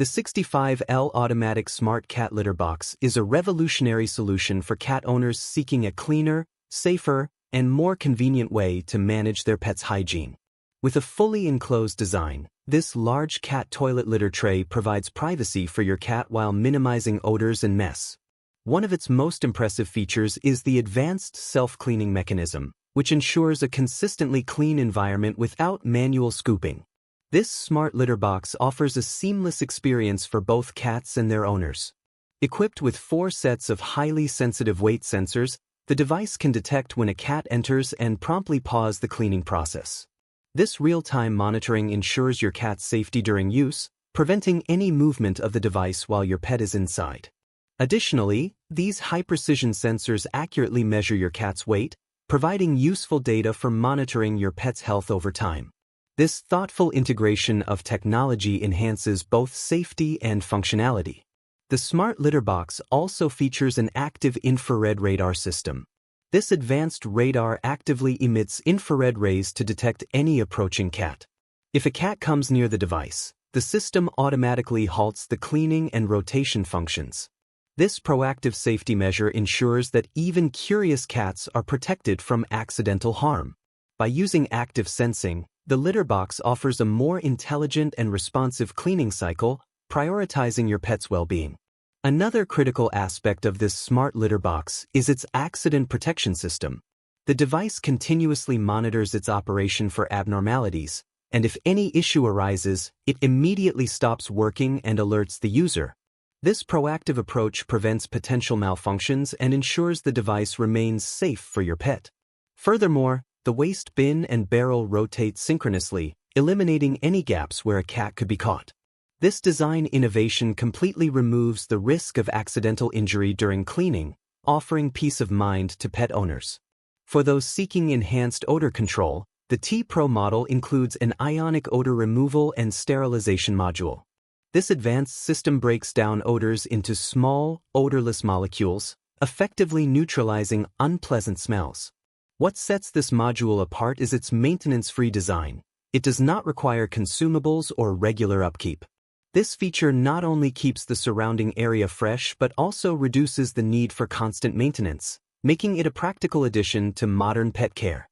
The 65L Automatic Smart Cat Litter Box is a revolutionary solution for cat owners seeking a cleaner, safer, and more convenient way to manage their pet's hygiene. With a fully enclosed design, this large cat toilet litter tray provides privacy for your cat while minimizing odors and mess. One of its most impressive features is the advanced self-cleaning mechanism, which ensures a consistently clean environment without manual scooping. This smart litter box offers a seamless experience for both cats and their owners. Equipped with 4 sets of highly sensitive weight sensors, the device can detect when a cat enters and promptly pause the cleaning process. This real-time monitoring ensures your cat's safety during use, preventing any movement of the device while your pet is inside. Additionally, these high-precision sensors accurately measure your cat's weight, providing useful data for monitoring your pet's health over time. This thoughtful integration of technology enhances both safety and functionality. The smart litter box also features an active infrared radar system. This advanced radar actively emits infrared rays to detect any approaching cat. If a cat comes near the device, the system automatically halts the cleaning and rotation functions. This proactive safety measure ensures that even curious cats are protected from accidental harm. By using active sensing, the litter box offers a more intelligent and responsive cleaning cycle, prioritizing your pet's well-being. Another critical aspect of this smart litter box is its accident protection system. The device continuously monitors its operation for abnormalities, and if any issue arises, it immediately stops working and alerts the user. This proactive approach prevents potential malfunctions and ensures the device remains safe for your pet. Furthermore, the waste bin and barrel rotate synchronously, eliminating any gaps where a cat could be caught. This design innovation completely removes the risk of accidental injury during cleaning, offering peace of mind to pet owners. For those seeking enhanced odor control, the T Pro model includes an ionic odor removal and sterilization module. This advanced system breaks down odors into small, odorless molecules, effectively neutralizing unpleasant smells. What sets this module apart is its maintenance-free design. It does not require consumables or regular upkeep. This feature not only keeps the surrounding area fresh but also reduces the need for constant maintenance, making it a practical addition to modern pet care.